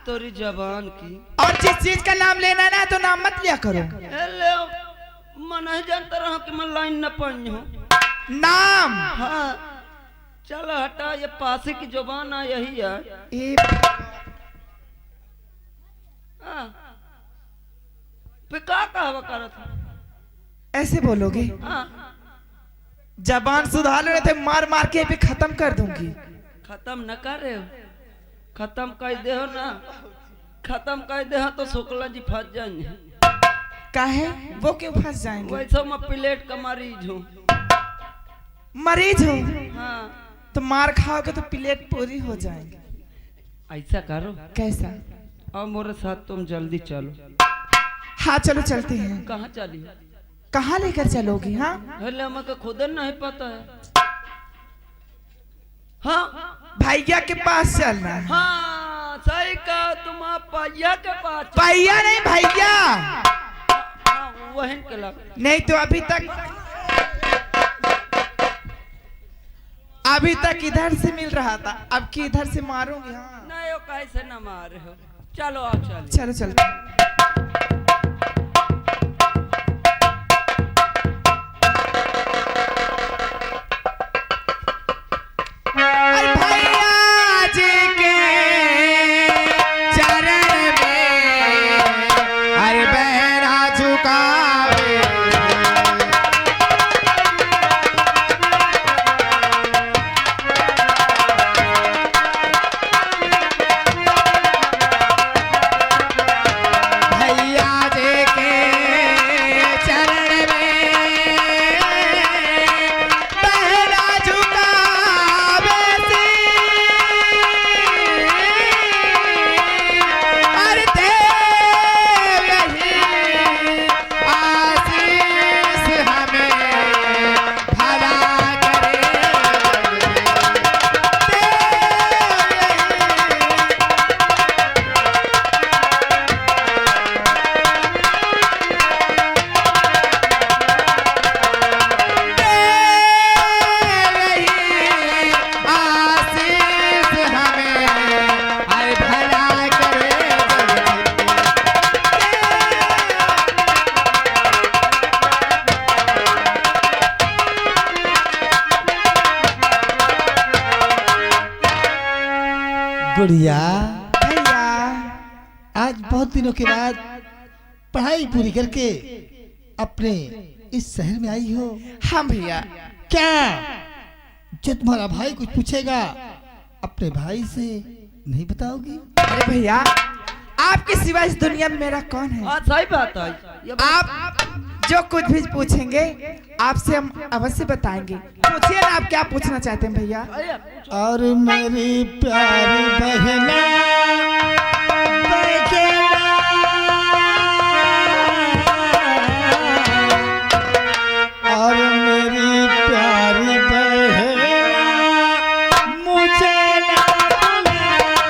तोरी जबान की। और जिस चीज का नाम लेना है ना तो नाम मत लिया करो। ले मन नहीं जानता रहा कि मैं लाइन न पढ़ी हूँ। नाम हाँ चलो हटा, ये पासे की जुबान आ यही है। हाँ पिका कहवा करा था। ऐसे बोलोगे? हाँ जबान सुधार रहे थे, मार मार के पे खत्म कर दूंगी। खत्म न कर रहे हो, खत्म कर दे हो ना, खत्म कर दे हो तो शुक्ला जी फंस जाएंगे। काहे वो क्यों फंस जाएंगे? वैसे मैं प्लेट का मरीज हूँ। मरीज हो? हाँ तो मार खाओगे तो प्लेट पूरी हो जाएंगे। ऐसा करो। कैसा? और मेरे साथ तुम जल्दी चलो। हाँ चलो चलते हैं। कहाँ चली? कहाँ लेकर चलोगी? हाँ हमें खुद नहीं पता है। हाँ भैया के पास चलना है। हाँ सही कहा तुम, भैया के पास। भैया नहीं भैया। हाँ, वही के लग। नहीं तो अभी तक इधर से मिल रहा था, अब की इधर से मारूंगी। हाँ नहीं वो कैसे न मारे हो। चलो आप चलो। चलो चलते। गुड़िया भैया, आज बहुत दिनों के बाद पढ़ाई पूरी करके अपने इस शहर में आई हो। हाँ भैया। क्या जो तुम्हारा भाई कुछ पूछेगा अपने भाई से नहीं बताओगी? अरे भैया, आपके सिवा इस दुनिया में मेरा कौन है? हाँ सही बात है। आप जो कुछ भी पूछेंगे आपसे हम अवश्य बताएंगे। पूछिए ना, आप क्या पूछना चाहते हैं भैया? और मेरी प्यारी बहना और मेरी प्यारी बहना मुझे ना मेरी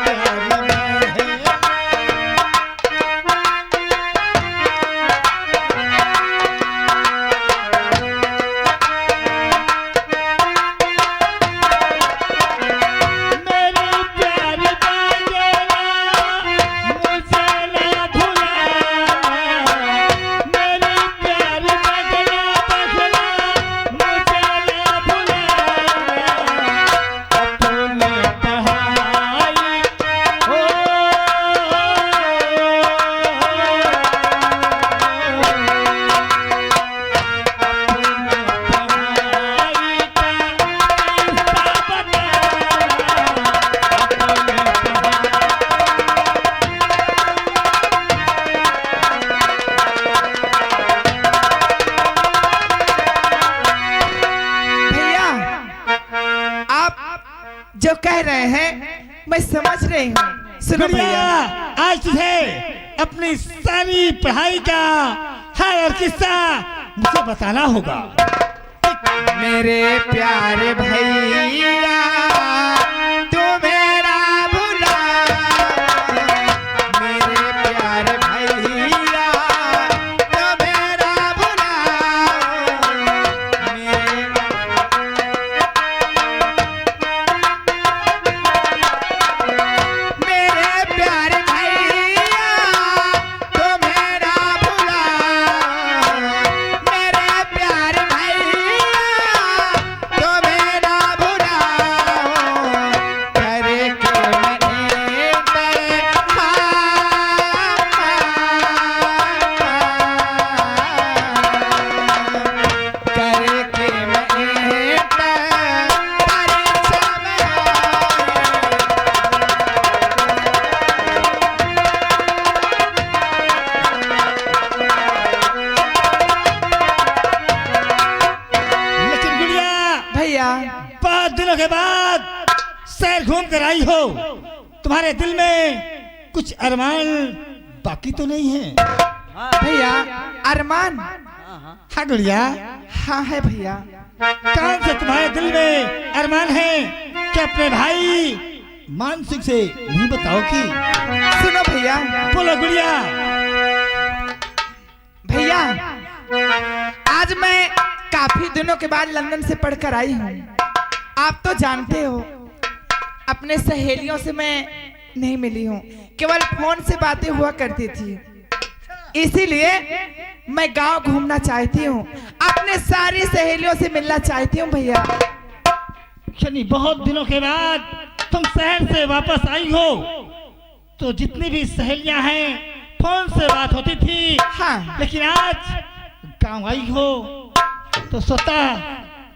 प्यारी बहना। जो कह रहे हैं मैं समझ रही हूँ। सुनो भैया, आज तुझे अपनी सारी पढ़ाई का हर किस्सा मुझे बताना होगा। मेरे प्यारे भैया तू मेरा भुला, मेरे प्यारे भैया तू मेरा भुला, मेरे बहुत दिनों के बाद शहर घूम कर आई हो, तुम्हारे दिल में कुछ अरमान बाकी तो नहीं है? भैया अरमान? हाँ गुड़िया, हाँ है भैया। कौन से तुम्हारे दिल में अरमान है कि अपने भाई मानसिक से नहीं बताओ कि? सुनो भैया। बोलो गुड़िया। भैया आज मैं काफी दिनों के बाद लंदन से पढ़कर आई हूँ। आप तो जानते हो अपने सहेलियों से मैं नहीं मिली हूँ, केवल फोन से बातें हुआ करती थी। इसीलिए मैं गांव घूमना चाहती हूँ, अपने सारी सहेलियों से मिलना चाहती हूँ भैया। यानी बहुत दिनों के बाद तुम शहर से वापस आई हो, तो जितनी भी सहेलियां हैं फोन से बात होती थी। हाँ। लेकिन आज गांव आई हो तो स्वतः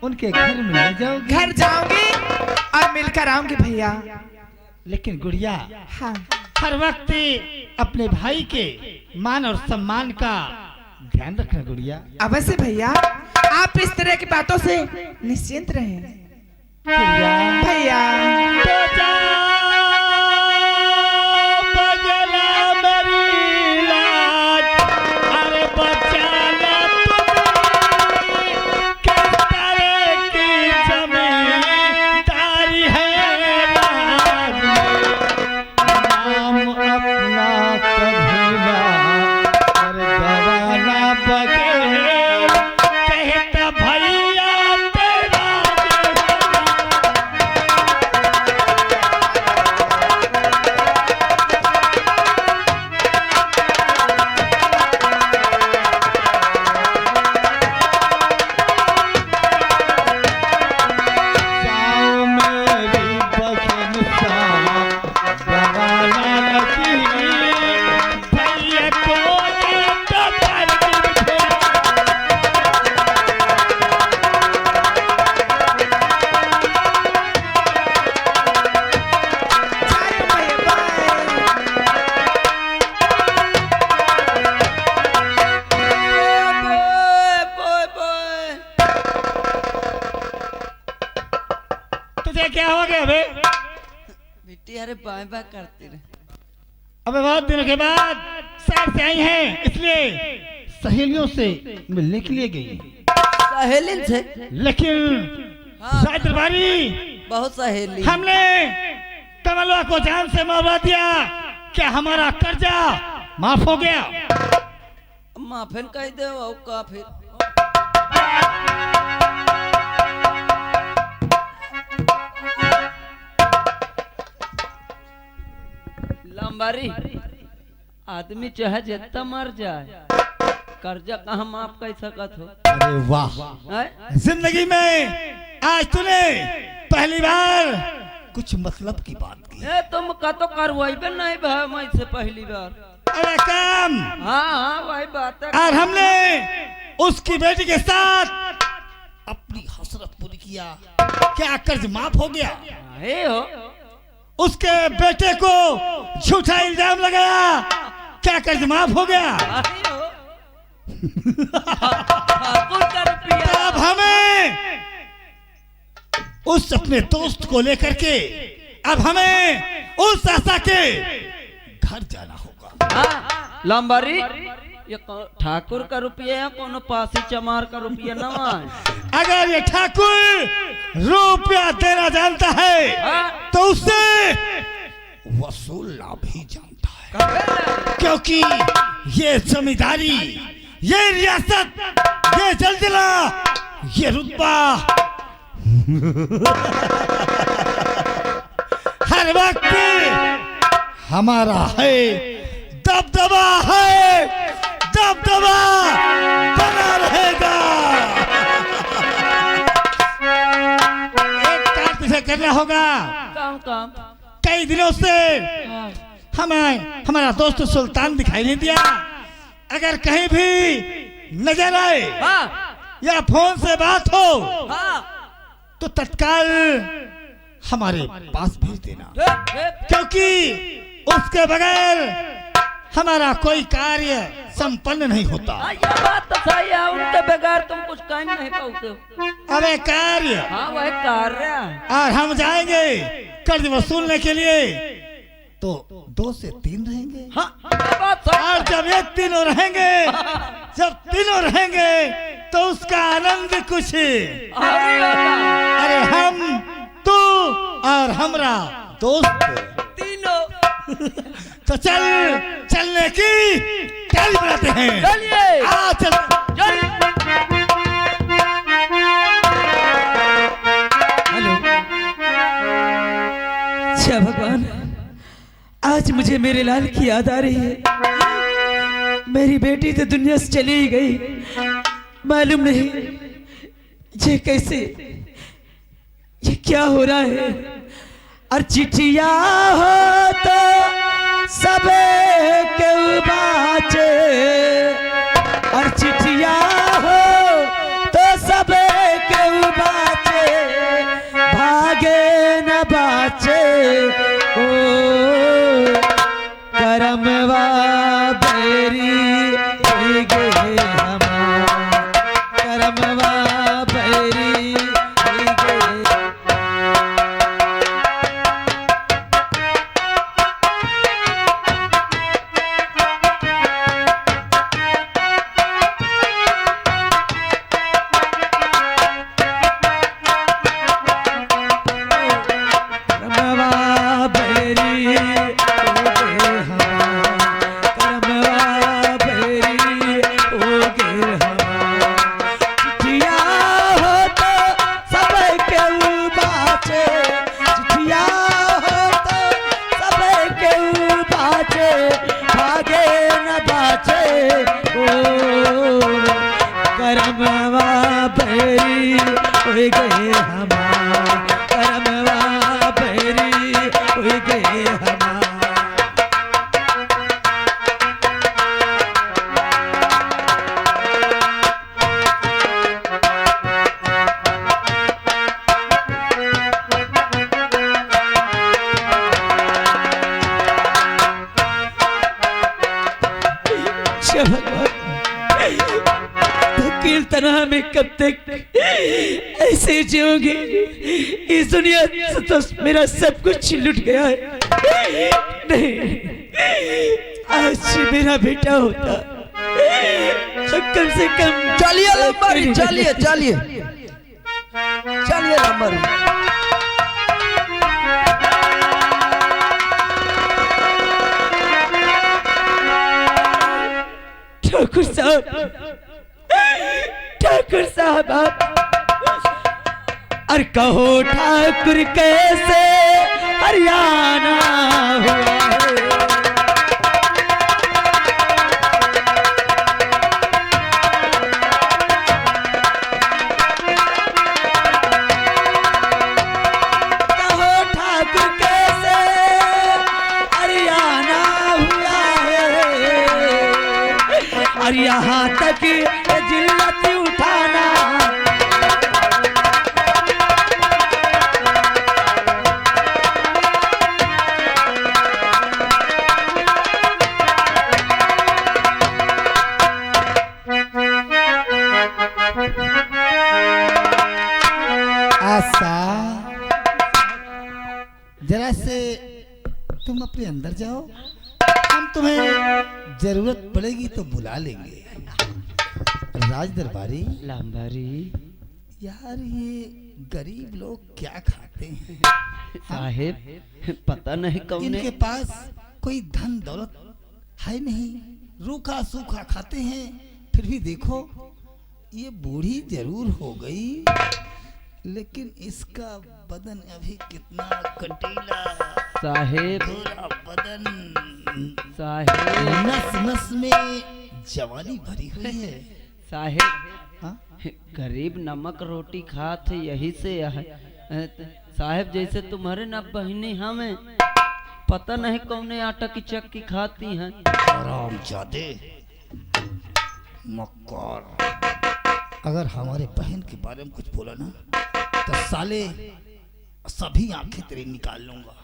उनके घर मिलने जाओगी? घर जाऊंगी और मिलकर आऊंगी भैया। लेकिन गुड़िया, हाँ। हर वक्त अपने भाई के मान और सम्मान का ध्यान रखना गुड़िया। अवश्य भैया, आप इस तरह की बातों से निश्चिंत रहें भैया। तो जा बगला मेरी लाज, अरे बचाना तुम्हें किस तरह की जमींदारी है राज में। नाम अपना कभी ना अरे गवाना बगैर, कहता भैया तेरा जाओ मेरी बहन सा गवाना लगी, भैया को ये तो कर दी। जाइए भैया, बाय। तुझे क्या हो गया बे? बेटी अरे बाय बाय करती रहे। अबे बहुत दिनों के बाद शहर से आई हैं, इसलिए सहेलियों से मिलने के लिए गई। सहेली से? लेकिन हाँ। शायद दरबारी, बहुत सहेली। हमने कमलवा को जान से मरवा दिया, क्या हमारा कर्जा माफ हो गया? माफिन कह दे वो का फिर। लंबारी आदमी चाहे जितना मर जाए, कर्जा कहाँ माफ कर सकत हो? अरे वाह, हैं? जिंदगी में आज तूने पहली बार कुछ मतलब की बात की। ए तुम का तो करवाइबे नहीं भाई मैं से पहली बार। अरे काम, हाँ हाँ वही बात है। और हमने उसकी बेटी के साथ अपनी हसरत पूरी किया, क्या कर्ज माफ हो गया? हे हो उसके बेटे को झूठा इल्जाम लगाया, क्या कर्ज माफ हो गया? हे हो ठाकुर का रुपया। अब हमें उस अपने दोस्त को लेकर के अब हमें उस आशा के घर जाना होगा। हाँ, लंबारी ये ठाकुर का रुपया है, कोनो पासी चमार का रुपया ना है। अगर ये ठाकुर रुपया देना जानता है हाँ? तो उससे वसूलना भी जानता है, क्योंकि ये जमींदारी, ये रियासत, ये जलजिला, ये रुतबा हर वक्त हमारा है, दबदबा है, दबदबा बना रहेगा। एक काम तुझे करना होगा। काम काम कई दिनों से हाँ। हमारा दोस्त सुल्तान दिखाई नहीं दिया। अगर कहीं भी नजर आए हाँ या फोन से बात हो हाँ तो तत्काल हमारे पास भेज देना, हे, हे, क्योंकि उसके बगैर हमारा कोई कार्य संपन्न नहीं होता। हाँ, ये बात तो सही है, उनके बगैर तुम कुछ कह नहीं पाते हो। अबे कार्य, हाँ वह कार्य है। और हम जाएंगे कर्ज वसूलने के लिए तो 2 से 3 रहेंगे। हाँ ये बात सही और है। जब ये तीनों रहेंगे, जब तीनों रहेंगे तो उसका आनंद कुछ, अरे वाह, अरे हम, तू और हमरा दोस्त तीनों तो चलने की तैयारी बनाते हैं। चलिए आ चल। हेलो, अच्छा भगवान, आज मुझे मेरे लाल की याद आ रही है। मेरी बेटी तो दुनिया से चली ही गई, मालूम नहीं ये कैसे, ये क्या हो रहा है। और चिट्ठिया हो तो सबे के बाचे, और चिट्ठिया हो तो सबे के बाचे, भागे न बाचे ओ करमवा बेरी गे हमार, करमवा बेरी गे। तना में कब तक ऐसे जियोगे। इस दुनिया से तो मेरा सब कुछ लुट गया है। नहीं, आज मेरा बेटा होता तो कम से कम। चलिए लंबरी, चलिए चलिए चलिए लंबरी। ठाकुर साहब, ठाकुर साहब आप, और कहो ठाकुर कैसे हरियाणा हुआ है। कहो ठाकुर कैसे हरियाणा हुआ है, और यहाँ तक जिल्लत उठाना। आशा, जरा से तुम अपने अंदर जाओ, हम तुम्हें जरूरत पड़ेगी तो बुला लेंगे। राज दरबारी, लंबरी यार ये गरीब लोग क्या खाते हैं साहेब, पता नहीं कौन इनके पास कोई धन दौलत है नहीं, रूखा सूखा खाते हैं। फिर भी देखो, ये बूढ़ी जरूर हो गई, लेकिन इसका बदन अभी कितना कटीला, साहेब, पूरा बदन, साहेब, नस नस में जवानी भरी हुई है। साहेब, हाँ? गरीब नमक रोटी खाते यही से है। साहेब जैसे तुम्हारे ना बहनी हमें पता नहीं कौन आटा की चक्की खाती हैं। हरामजादे, मक्कार, अगर हमारे बहन के बारे में कुछ बोला ना तो साले सभी आंखें तेरी निकाल लूंगा।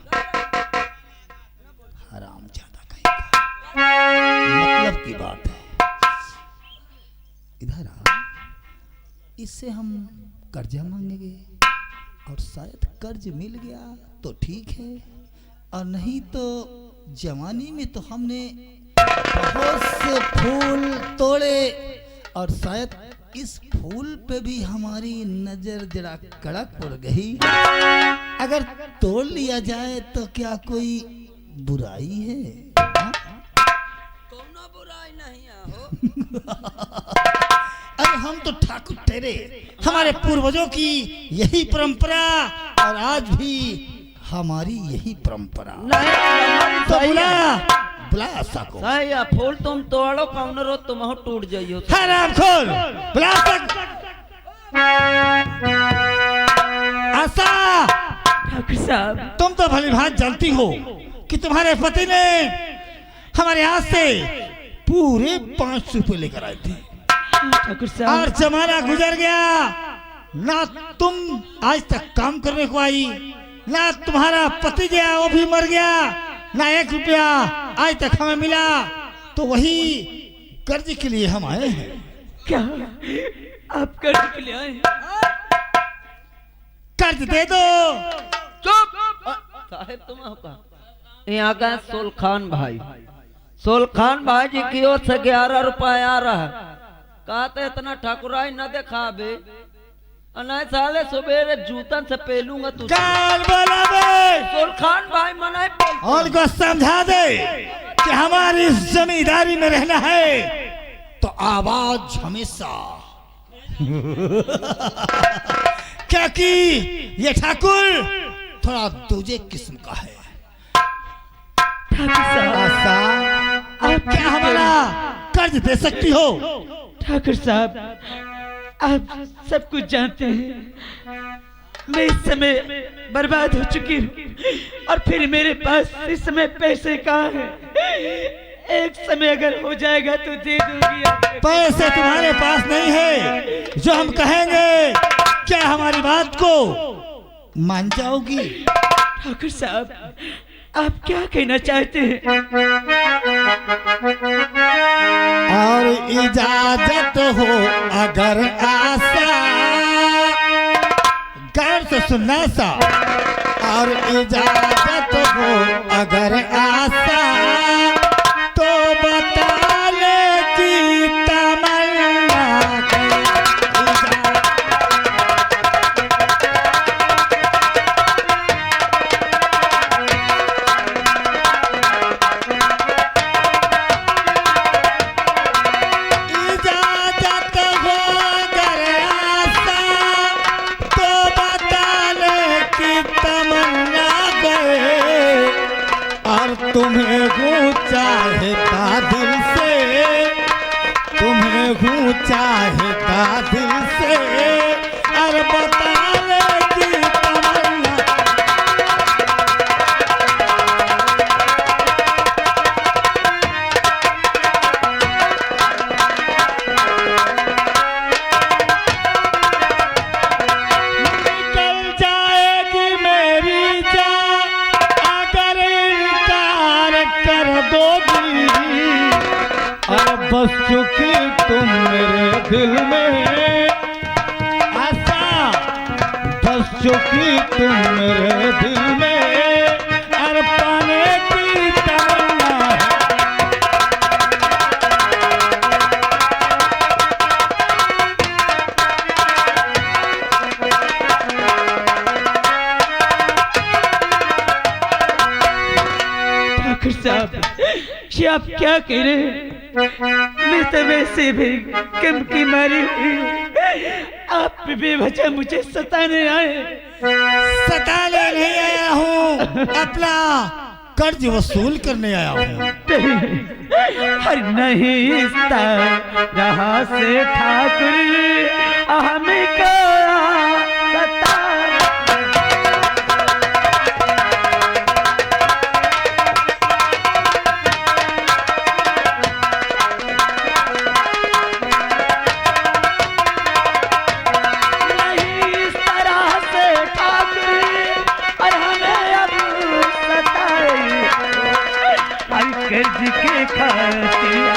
हरामजादा कहीं का। मतलब की बात है। इधर आ, इससे हम कर्जा मांगेंगे और शायद कर्ज मिल गया तो ठीक है, और नहीं तो जवानी में तो हमने बहुत से फूल तोड़े और शायद इस फूल पे भी हमारी नजर जरा कड़क पड़ गई। अगर तोड़ लिया जाए तो क्या कोई बुराई है? हाँ? कोनो बुराई नहीं हो। अरे हम तो ठाकुर ठहरे, हमारे पूर्वजों की यही परंपरा और आज भी हमारी यही परंपरा। नहीं तो सही बुला है। बुला आशा को। सही है, फूल तुम तोड़ो कौन रो तुम हो टूट जाइयो। हराम खोल, बुला आशा। ठाकुर साहब तुम तो भली भांति जानती हो कि तुम्हारे पति ने हमारे यहाँ से पूरे 5 रुपए लेकर आए थे, ठाकुर साहब और जमाना गुजर गया, ना तुम आज तक काम करने को आई, ना तुम्हारा पति गया वो भी मर गया, ना 1 रुपया आज तक हमें मिला। तो वही कर्ज के लिए हम आए हैं। क्या आप कर्ज के लिए आए? कर्ज दे दो। चुप साहेब, तुम हो का? यहाँ का सुल्खान भाई, सुल्खान भाई जी की ओर से 11 रुपया आ रहा है। कहते इतना ठाकुराई न देखा बे, अनाय साले सुबेरे जूतन से पेलूंगा तू। काल बोला बे, सुल्खान भाई मनाए उनको समझा दे कि हमारी इस जमींदारी में रहना है तो आवाज हमेशा क्योंकि ये ठाकुर थोड़ा दूजे किस्म का है। ठाकुर साहब आप क्या हमारा कर्ज दे सकती हो? ठाकुर साहब आप सब कुछ जानते हैं, मैं इस समय बर्बाद हो चुकी हूँ और फिर मेरे पास इस समय पैसे कहाँ हैं? एक समय अगर हो जाएगा तो दे दूंगी। पैसे तुम्हारे पास नहीं है, जो हम कहेंगे क्या हमारी बात को मान जाओगी? ठाकुर साहब आप क्या कहना चाहते हैं? और इजाजत हो अगर आशा, गौर से सुनना सा, और इजाजत हो अगर आशा तो बता ले कि तमन्ना तुम्हें हूँ चाहता दिल से, तुम्हें हूँ चाहता दिल से, और बता ले कि तमन्ना। निकल जाएगी मेरी जान अगर इनकार कर दोगी, और बस चुकी तुम मेरे दिल में आशा, बस चुकी तुम मेरे दिल में, और पाने की तमन्ना। ठाकुर साहब ये आप क्या कह रहे हैं? मैं तो वैसे भी कम की मारी हुई हूँ, आप बेवजह मुझे सताने आए। सताने नहीं आया हूँ, अपना कर्ज वसूल करने आया हूँ। हर नहीं इस तरह से ठाकुर हमें क्या सता। कर्ज के खातिर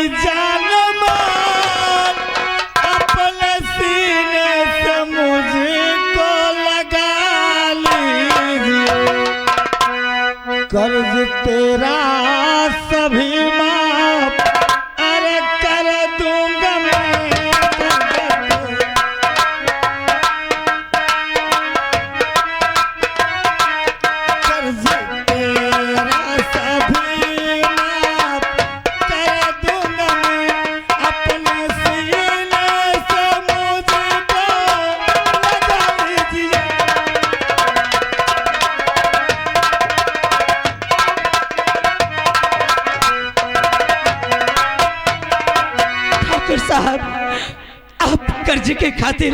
जान मान अपने सीने से मुझको लगा लीजिए, कर्ज तेरा सभी माफ अरे कर दूंगा मैं, कर्ज तेरा सभी माफ कर दूंगा मैं, अपने सीने से मुझको लगा लीजिए। ठाकुर साहब, आप कर्ज के खातिर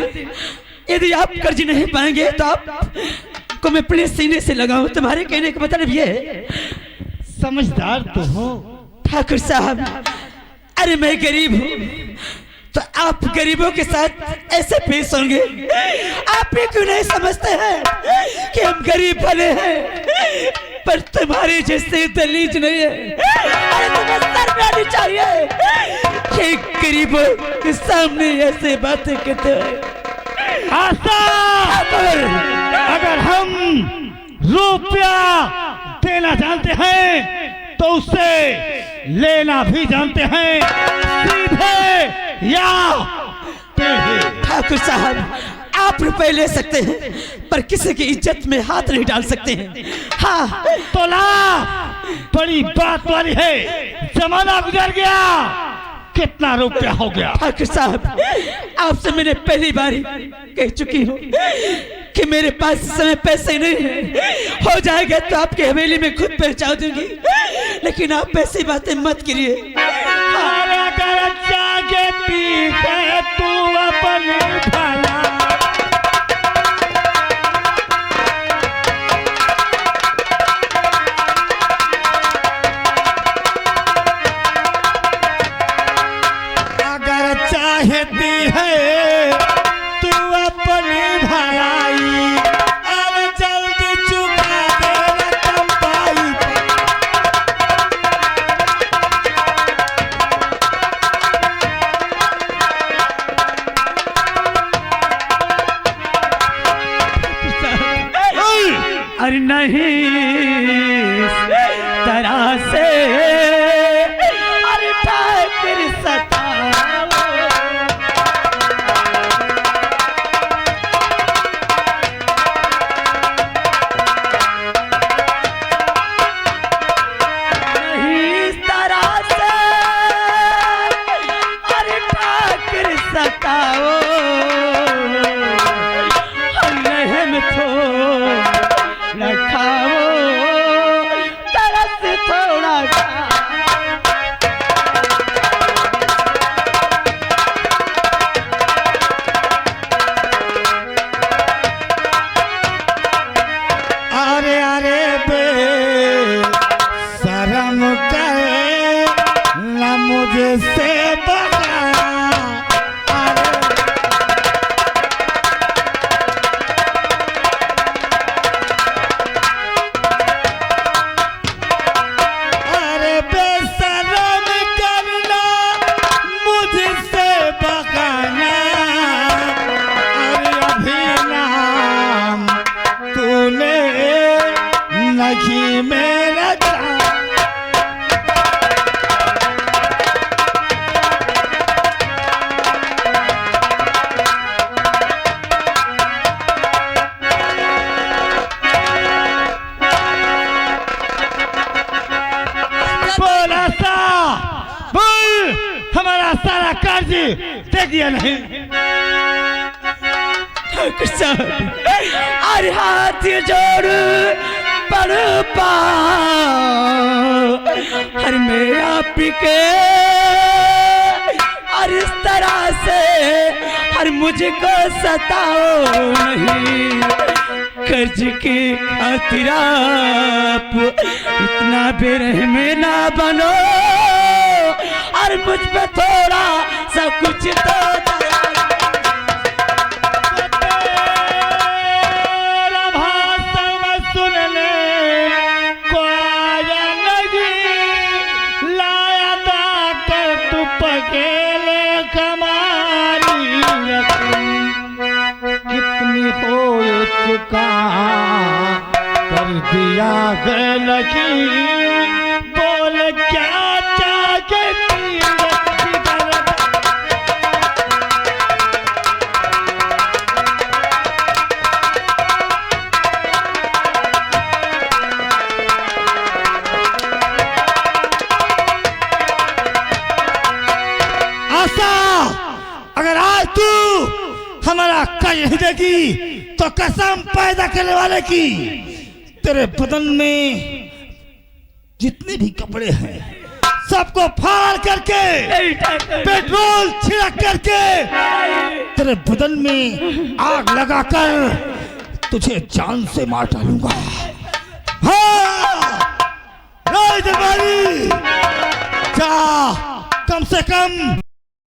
यदि आप कर्ज नहीं पाएंगे तो आप को मैं अपने सीने से लगाऊं, तुम्हारे कहने का मतलब ये है? समझदार तो हो ठाकुर साहब, अरे मैं गरीब हूँ तो आप गरीबों के साथ ऐसे पेश होंगे? आप ये क्यों नहीं समझते हैं कि हम गरीब बने हैं, पर तुम्हारे जैसे दलीज नहीं है। अरे तुम्हें सर में आनी चाहिए कि गरीबों के सामने ऐसे बातें करते हैं। अगर हम रुपया देना जानते हैं तो उससे लेना भी जानते हैं, सीधे या टेढ़े। ठाकुर साहब, आप रुपए ले सकते हैं पर किसी की इज्जत में हाथ नहीं डाल सकते हैं। हाँ तो ला, बड़ी बात वाली है, जमाना गुजर गया, कितना रुपया हो गया? ठाकुर साहब, आपसे मैंने पहली बार ही कह चुकी हूँ कि मेरे पास इस समय पैसे नहीं है, हो जाएगा तो आपकी हवेली में खुद पहुंचा दूंगी, लेकिन आप ऐसी बातें मत करिए। अगर जागे पी है तू अपनी भला, अगर चाहती है तू अपनी भलाई, अब जल्दी चुका दे रकम पाई। अरे नहीं तरह से अरे ठाकुर सताओ, नहीं इस तरह से अरे ठाकुर सताओ, रहम थोड़ा खाओ, तरस थोड़ा खाओ। अरे अरे बे शर्म करे न मुझसे बगा, अरे बेशरम करना मुझसे बगाना, अरे अभी नाम तूने नहीं मेरा जाना। बोला सा बोल, हमारा सारा कर्ज दे दिया नहीं? ठाकुर साहब, अरे हाथ जोड़ पड़ पाओ, हर मैं आप के और इस तरह से हर मुझको सताओ नहीं, कर्ज की खातिर आप इतना बेरहम ना बनो, और मुझ पे थोड़ा सा कुछ तो दया। तेरा भाषण सुनने को आया नहीं, लाया था कर तू पकेले कमारी रकम कितनी हो चुका कर दिया गलती बोल क्या चाहे अगर आज तू हमारा कह देगी तो कसम पैदा करने वाले की तेरे बदन में जितने भी कपड़े हैं सबको फाड़ करके पेट्रोल छिड़क करके तेरे बदन में आग लगाकर तुझे जान से मार डालूंगा। हाँ राज दरबारी जा कम से कम